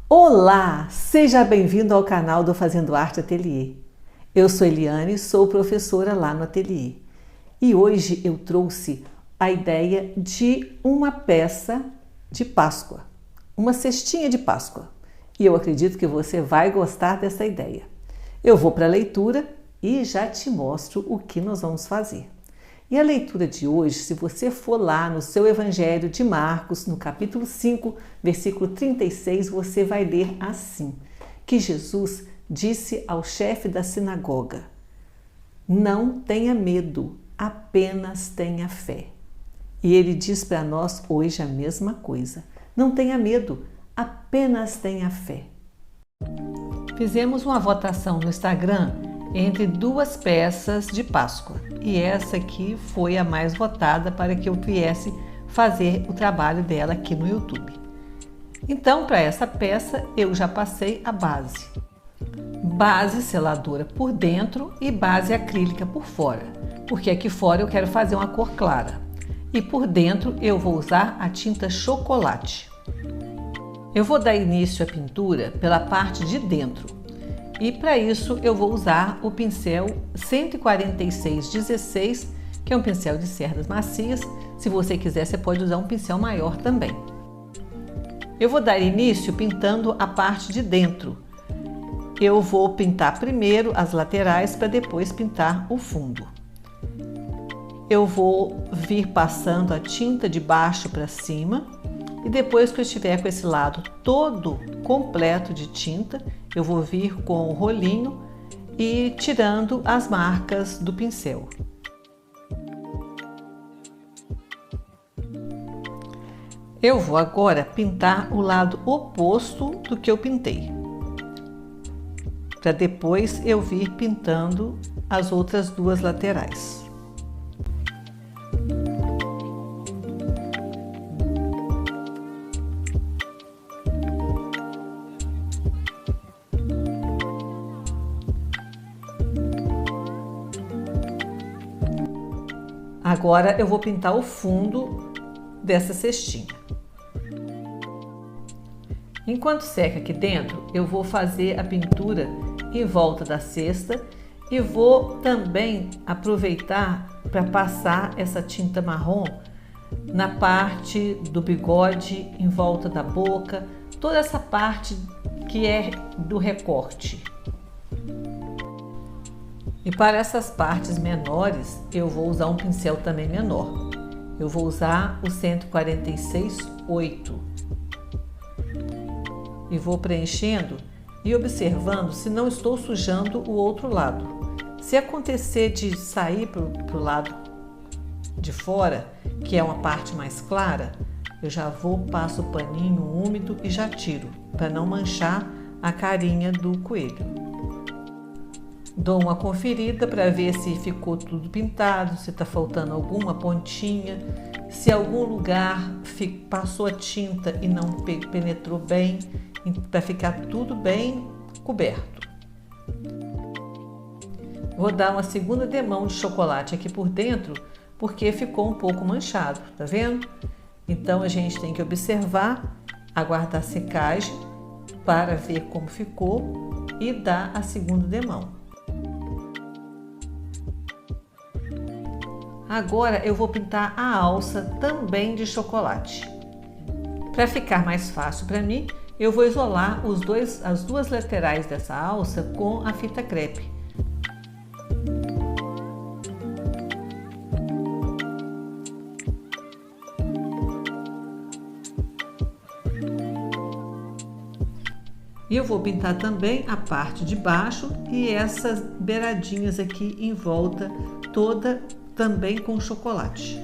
Olá! Seja bem-vindo ao canal do Fazendo Arte Ateliê. Eu sou Eliane, sou professora lá no ateliê. E hoje eu trouxe a ideia de uma peça de Páscoa, uma cestinha de Páscoa. E eu acredito que você vai gostar dessa ideia. Eu vou para a leitura e já te mostro o que nós vamos fazer. E a leitura de hoje, se você for lá no seu Evangelho de Marcos, no capítulo 5, versículo 36, você vai ler assim, que Jesus disse ao chefe da sinagoga: não tenha medo, apenas tenha fé. E ele diz para nós hoje a mesma coisa. Não tenha medo, apenas tenha fé. Fizemos uma votação no Instagram entre duas peças de Páscoa e essa aqui foi a mais votada para que eu viesse fazer o trabalho dela aqui no YouTube. Então, para essa peça eu já passei a base seladora por dentro e base acrílica por fora, porque aqui fora eu quero fazer uma cor clara e por dentro eu vou usar a tinta chocolate. Eu vou dar início à pintura pela parte de dentro. E para isso eu vou usar o pincel 14616, que é um pincel de cerdas macias. Se você quiser, você pode usar um pincel maior também. Eu vou dar início pintando a parte de dentro. Eu vou pintar primeiro as laterais para depois pintar o fundo. Eu vou vir passando a tinta de baixo para cima. E depois que eu estiver com esse lado todo completo de tinta, eu vou vir com o rolinho e tirando as marcas do pincel. Eu vou agora pintar o lado oposto do que eu pintei, para depois eu vir pintando as outras duas laterais. Agora eu vou pintar o fundo dessa cestinha. Enquanto seca aqui dentro, eu vou fazer a pintura em volta da cesta e vou também aproveitar para passar essa tinta marrom na parte do bigode, em volta da boca, toda essa parte que é do recorte. E para essas partes menores, eu vou usar um pincel também menor. Eu vou usar o 146,8. E vou preenchendo e observando se não estou sujando o outro lado. Se acontecer de sair para o lado de fora, que é uma parte mais clara, eu já vou, passo o paninho úmido e já tiro, para não manchar a carinha do coelho. Dou uma conferida para ver se ficou tudo pintado, se está faltando alguma pontinha, se algum lugar passou a tinta e não penetrou bem, para ficar tudo bem coberto. Vou dar uma segunda demão de chocolate aqui por dentro, porque ficou um pouco manchado, tá vendo? Então a gente tem que observar, aguardar a secagem para ver como ficou e dar a segunda demão. Agora eu vou pintar a alça também de chocolate. Para ficar mais fácil para mim, eu vou isolar as duas laterais dessa alça com a fita crepe. E eu vou pintar também a parte de baixo e essas beiradinhas aqui em volta toda também com chocolate.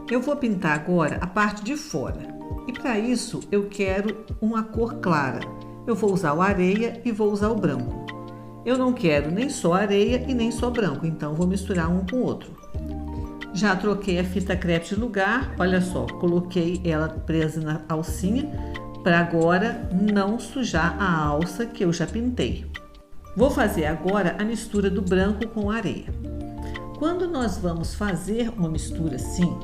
Eu vou pintar agora a parte de fora e para isso eu quero uma cor clara. Eu vou usar o areia e vou usar o branco. Eu não quero nem só areia e nem só branco, então vou misturar um com o outro. Já troquei a fita crepe de lugar, olha só, coloquei ela presa na alcinha para agora não sujar a alça que eu já pintei. Vou fazer agora a mistura do branco com a areia. Quando nós vamos fazer uma mistura assim,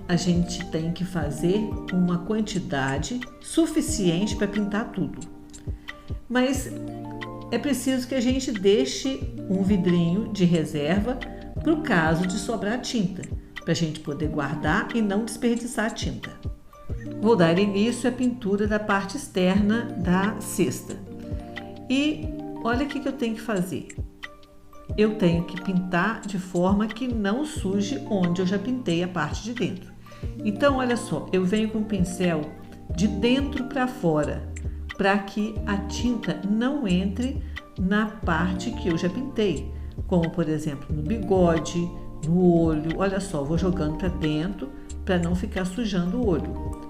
a gente tem que fazer uma quantidade suficiente para pintar tudo. Mas é preciso que a gente deixe um vidrinho de reserva para o caso de sobrar tinta, para a gente poder guardar e não desperdiçar a tinta. Vou dar início à pintura da parte externa da cesta. E olha o que eu tenho que fazer. Eu tenho que pintar de forma que não suje onde eu já pintei a parte de dentro. Então, olha só, eu venho com o pincel de dentro para fora, para que a tinta não entre na parte que eu já pintei, como por exemplo no bigode, no olho. Olha só, vou jogando para dentro para não ficar sujando o olho.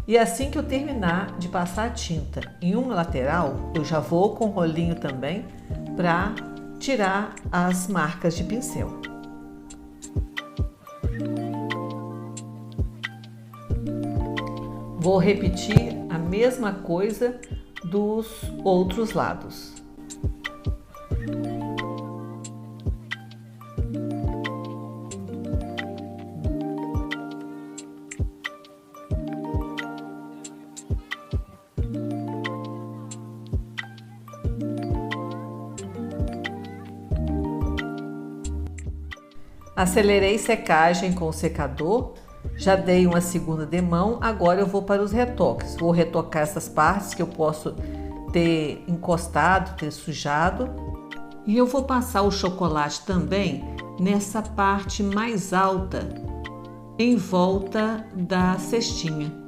E assim que eu terminar de passar a tinta em uma lateral, eu já vou com o rolinho também para tirar as marcas de pincel. Vou repetir a mesma coisa dos outros lados. Acelerei secagem com o secador, já dei uma segunda demão, agora eu vou para os retoques. Vou retocar essas partes que eu posso ter encostado, ter sujado. E eu vou passar o chocolate também nessa parte mais alta, em volta da cestinha.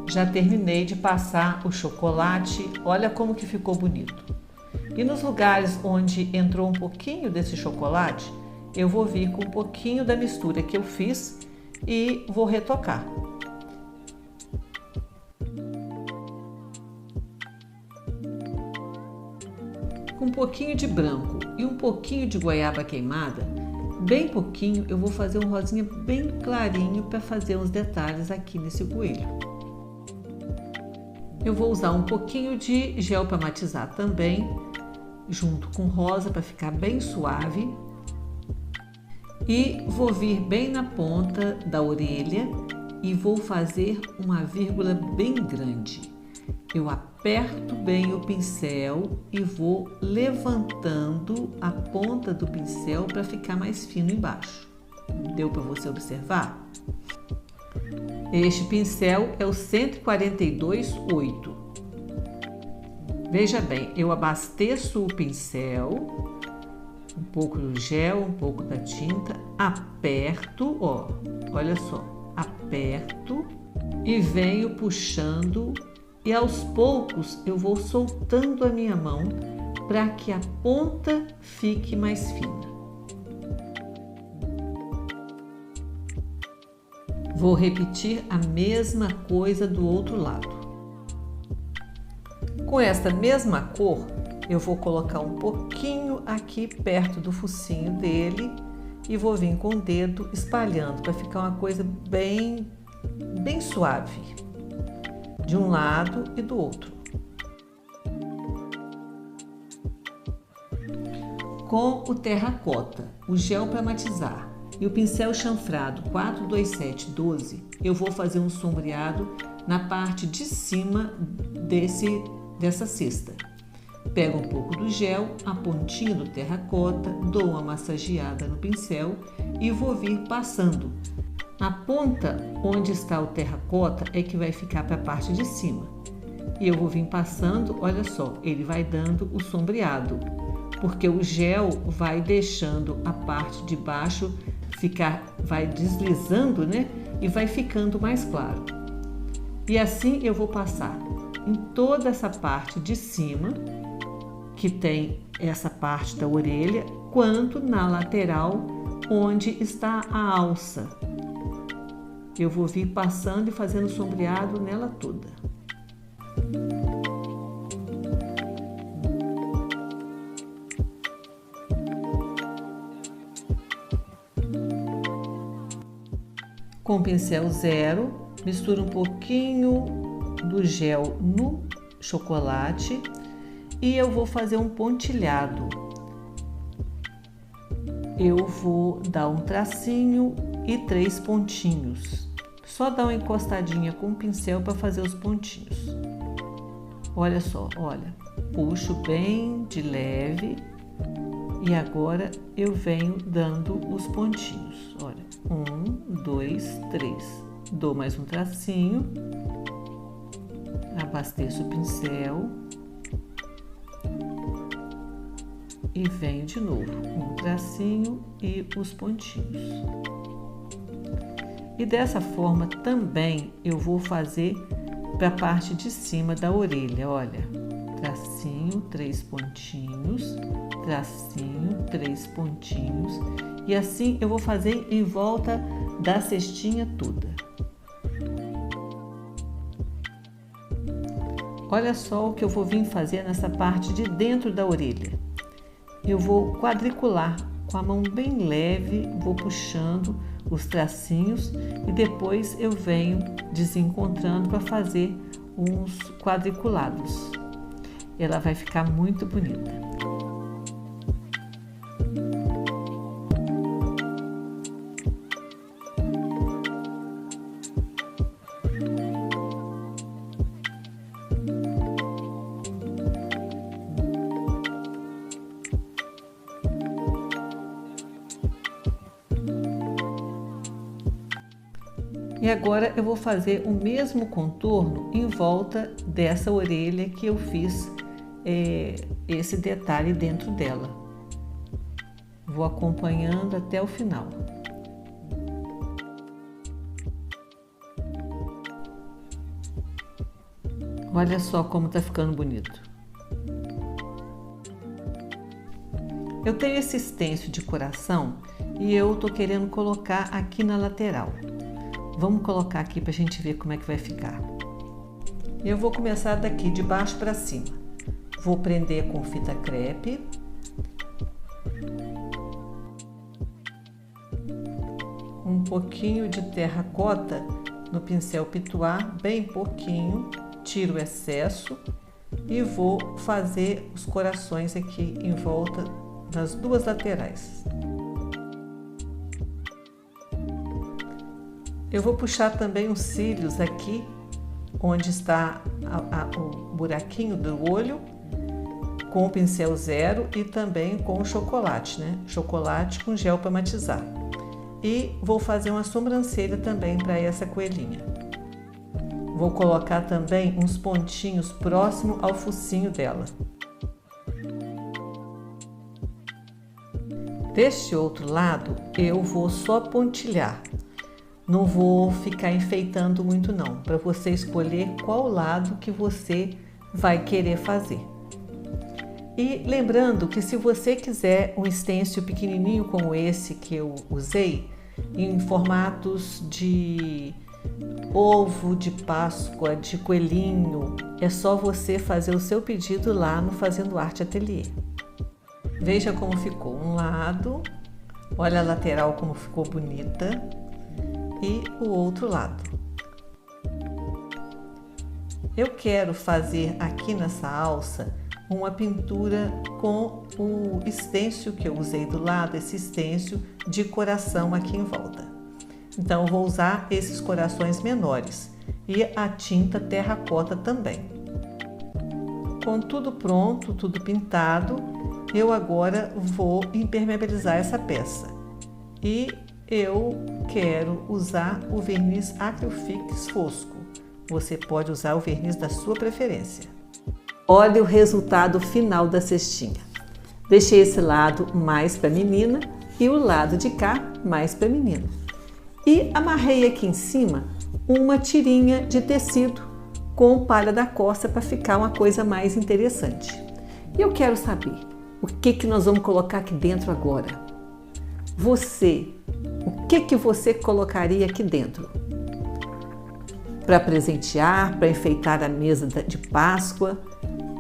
Já terminei de passar o chocolate, olha como que ficou bonito. E nos lugares onde entrou um pouquinho desse chocolate, eu vou vir com um pouquinho da mistura que eu fiz e vou retocar. Com um pouquinho de branco e um pouquinho de goiaba queimada, bem pouquinho, eu vou fazer um rosinha bem clarinho para fazer uns detalhes aqui nesse coelho. Eu vou usar um pouquinho de gel para matizar também, junto com rosa para ficar bem suave. E vou vir bem na ponta da orelha e vou fazer uma vírgula bem grande. Eu aperto bem o pincel e vou levantando a ponta do pincel para ficar mais fino embaixo. Deu para você observar? Este pincel é o 142/8. Veja bem, eu abasteço o pincel, um pouco do gel, um pouco da tinta, aperto, ó, olha só, aperto e venho puxando e aos poucos eu vou soltando a minha mão para que a ponta fique mais fina. Vou repetir a mesma coisa do outro lado. Com esta mesma cor, eu vou colocar um pouquinho aqui perto do focinho dele e vou vir com o dedo espalhando para ficar uma coisa bem suave, de um lado e do outro. Com o terracota, o gel para matizar e o pincel chanfrado 42712, eu vou fazer um sombreado na parte de cima dessa cesta. Pego um pouco do gel, a pontinha do terracota, dou uma massageada no pincel e vou vir passando. A ponta onde está o terracota é que vai ficar para a parte de cima. E eu vou vir passando, olha só, ele vai dando o sombreado, porque o gel vai deixando a parte de baixo vai deslizando, né? E vai ficando mais claro. E assim eu vou passar em toda essa parte de cima, que tem essa parte da orelha, quanto na lateral, onde está a alça. Eu vou vir passando e fazendo sombreado nela toda. Com o pincel zero, misturo um pouquinho do gel no chocolate e eu vou fazer um pontilhado. Eu vou dar um tracinho e 3 pontinhos. Só dar uma encostadinha com o pincel para fazer os pontinhos. Olha só, olha, puxo bem de leve e agora eu venho dando os pontinhos. Olha, 1, 2, 3. Dou mais um tracinho, abasteço o pincel e venho de novo, um tracinho e os pontinhos. E dessa forma também eu vou fazer para a parte de cima da orelha, olha, tracinho, 3 pontinhos, tracinho, 3 pontinhos, e assim eu vou fazer em volta da cestinha toda. Olha só o que eu vou vir fazer nessa parte de dentro da orelha. Eu vou quadricular com a mão bem leve, vou puxando os tracinhos e depois eu venho desencontrando para fazer uns quadriculados. Ela vai ficar muito bonita. E agora eu vou fazer o mesmo contorno em volta dessa orelha que eu fiz esse detalhe dentro dela. Vou acompanhando até o final. Olha só como tá ficando bonito. Eu tenho esse stencil de coração e eu tô querendo colocar aqui na lateral. Vamos colocar aqui para a gente ver como é que vai ficar. Eu vou começar daqui de baixo para cima. Vou prender com fita crepe. Um pouquinho de terracota no pincel pituar, bem pouquinho. Tiro o excesso e vou fazer os corações aqui em volta das duas laterais. Eu vou puxar também os cílios aqui, onde está o buraquinho do olho, com o pincel zero e também com o chocolate, né? Chocolate com gel para matizar. E vou fazer uma sobrancelha também para essa coelhinha. Vou colocar também uns pontinhos próximo ao focinho dela. Deste outro lado, eu vou só pontilhar. Não vou ficar enfeitando muito não, para você escolher qual lado que você vai querer fazer. E lembrando que se você quiser um stencil pequenininho como esse que eu usei, em formatos de ovo de Páscoa, de coelhinho, é só você fazer o seu pedido lá no Fazendo Arte Ateliê. Veja como ficou um lado, olha a lateral como ficou bonita. E o outro lado. Eu quero fazer aqui nessa alça uma pintura com o stencil que eu usei do lado, esse stencil de coração aqui em volta. Então eu vou usar esses corações menores e a tinta terracota também. Com tudo pronto, tudo pintado, eu agora vou impermeabilizar essa peça. E eu quero usar o verniz Acryfix fosco. Você pode usar o verniz da sua preferência. Olha o resultado final da cestinha. Deixei esse lado mais para menina e o lado de cá mais para menino. E amarrei aqui em cima uma tirinha de tecido com palha da costa para ficar uma coisa mais interessante. E eu quero saber o que nós vamos colocar aqui dentro agora. O que você colocaria aqui dentro? Para presentear, para enfeitar a mesa de Páscoa?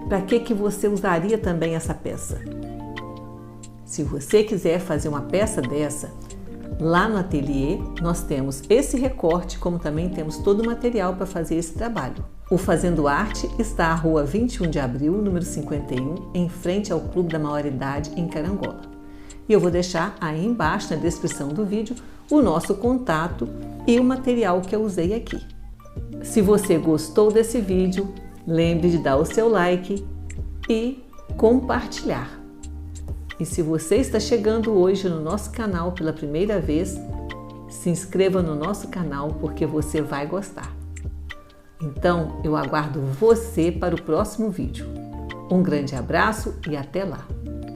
Para que você usaria também essa peça? Se você quiser fazer uma peça dessa, lá no ateliê nós temos esse recorte, como também temos todo o material para fazer esse trabalho. O Fazendo Arte está à Rua 21 de Abril, número 51, em frente ao Clube da Maioridade, em Carangola. E eu vou deixar aí embaixo, na descrição do vídeo, o nosso contato e o material que eu usei aqui. Se você gostou desse vídeo, lembre de dar o seu like e compartilhar. E se você está chegando hoje no nosso canal pela primeira vez, se inscreva no nosso canal porque você vai gostar. Então, eu aguardo você para o próximo vídeo. Um grande abraço e até lá!